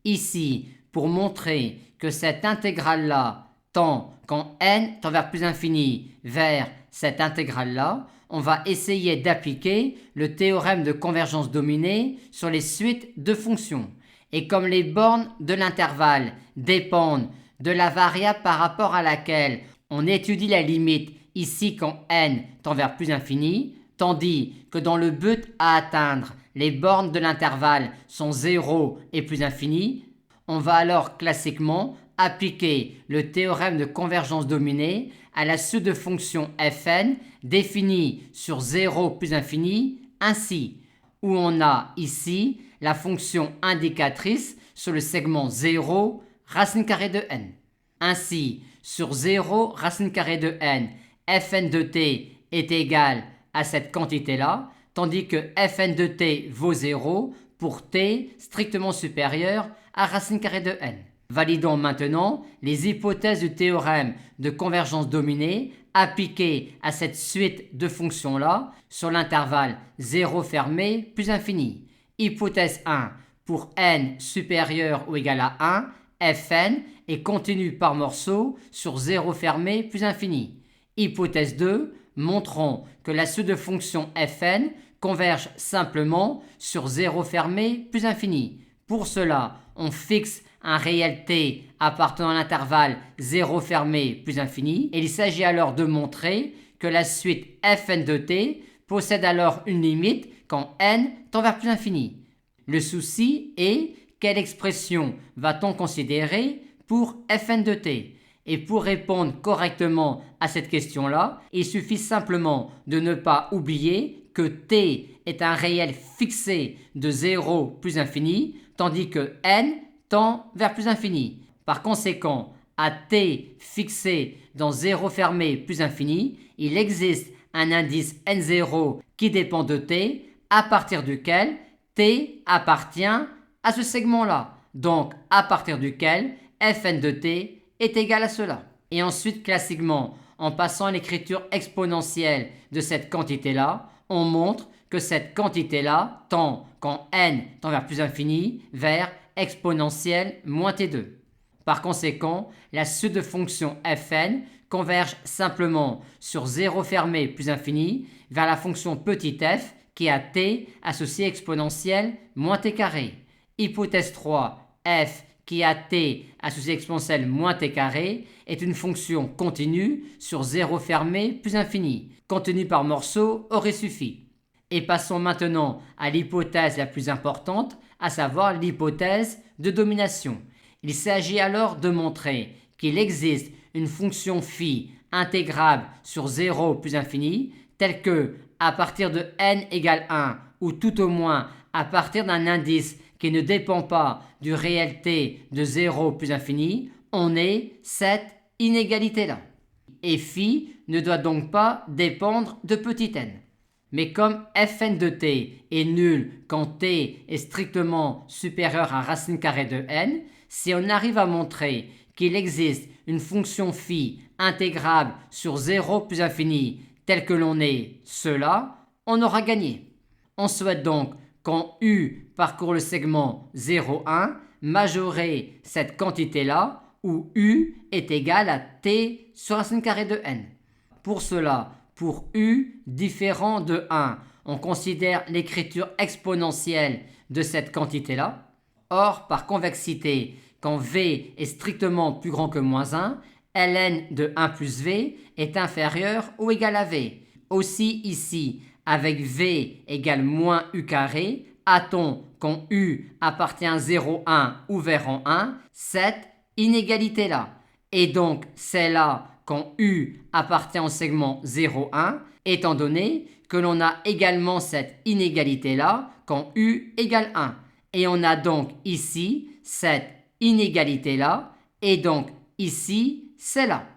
Ici, pour montrer que cette intégrale-là tend, quand n tend vers plus infini, vers cette intégrale-là, on va essayer d'appliquer le théorème de convergence dominée sur les suites de fonctions. Et comme les bornes de l'intervalle dépendent de la variable par rapport à laquelle on étudie la limite ici quand n tend vers plus infini, tandis que dans le but à atteindre, les bornes de l'intervalle sont 0 et plus infini, on va alors classiquement appliquer le théorème de convergence dominée à la suite de fonctions fn définies sur 0 plus infini, ainsi, où on a ici la fonction indicatrice sur le segment 0 racine carrée de n. Ainsi, sur 0 racine carrée de n, fn de t est égal à cette quantité-là, tandis que fn de t vaut 0 pour t strictement supérieur à racine carrée de n. Validons maintenant les hypothèses du théorème de convergence dominée appliquées à cette suite de fonctions-là sur l'intervalle 0 fermé plus infini. Hypothèse 1, pour n supérieur ou égal à 1, fn est continu par morceaux sur 0 fermé plus infini. Hypothèse 2, montrons que la suite de fonctions fn converge simplement sur 0 fermé plus infini. Pour cela, on fixe un réel t appartenant à l'intervalle 0 fermé plus infini, et il s'agit alors de montrer que la suite fn de t possède alors une limite quand n tend vers plus infini. Le souci est quelle expression va-t-on considérer pour fn de t? Et pour répondre correctement à cette question-là, il suffit simplement de ne pas oublier que t est un réel fixé de 0 plus infini, tandis que n tend vers plus infini. Par conséquent, à t fixé dans 0 fermé plus infini, il existe un indice n0 qui dépend de t, à partir duquel t appartient à ce segment-là, donc à partir duquel fn de t est égal à cela. Et ensuite, classiquement, en passant à l'écriture exponentielle de cette quantité-là, on montre que cette quantité-là tend, quand n tend vers plus infini, vers exponentielle moins t2. Par conséquent, la suite de fonctions fn converge simplement sur 0 fermé plus infini vers la fonction petit f qui a t associé exponentielle moins t carré. Hypothèse 3, f qui a t associé exponentielle moins t carré est une fonction continue sur 0 fermé plus infini. Continue par morceaux aurait suffi. Et passons maintenant à l'hypothèse la plus importante, à savoir l'hypothèse de domination. Il s'agit alors de montrer qu'il existe une fonction phi intégrable sur 0 plus infini, telle que, à partir de n égale 1, ou tout au moins à partir d'un indice qui ne dépend pas du réel t de 0 plus infini, on ait cette inégalité-là. Et phi ne doit donc pas dépendre de petit n. Mais comme fn de t est nul quand t est strictement supérieur à racine carrée de n, si on arrive à montrer qu'il existe une fonction phi intégrable sur 0 plus infini telle que l'on est cela, on aura gagné. On souhaite donc quand u parcourt le segment 0, 1, majorer cette quantité-là où u est égal à t sur racine carrée de n. Pour cela, pour u différent de 1, on considère l'écriture exponentielle de cette quantité-là. Or, par convexité, quand v est strictement plus grand que moins 1, ln de 1 plus v est inférieur ou égal à v. Aussi ici, avec v égale moins u carré, a-t-on, quand u appartient à 0, 1 ouvert en 1, cette inégalité-là. Et donc, c'est là quand u appartient au segment 0, 1, étant donné que l'on a également cette inégalité-là quand u égale 1. Et on a donc ici cette inégalité-là, et donc ici, c'est là.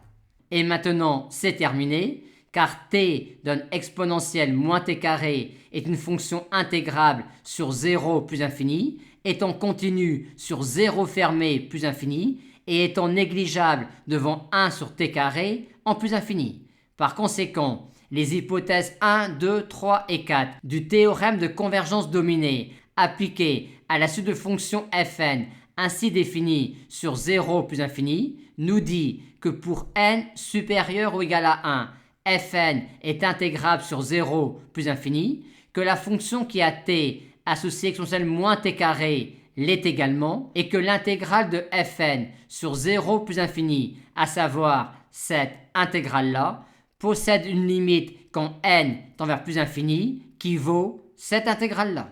Et maintenant, c'est terminé, car t donne exponentielle moins t carré est une fonction intégrable sur 0 plus infini, étant continue sur 0 fermé plus infini, et étant négligeable devant 1 sur t carré en plus infini. Par conséquent, les hypothèses 1, 2, 3 et 4 du théorème de convergence dominée appliquées à la suite de fonctions fn ainsi défini sur 0 plus infini, nous dit que pour n supérieur ou égal à 1, fn est intégrable sur 0 plus infini, que la fonction qui a t associée exponentielle moins t carré l'est également, et que l'intégrale de fn sur 0 plus infini, à savoir cette intégrale-là, possède une limite quand n tend vers plus infini qui vaut cette intégrale-là.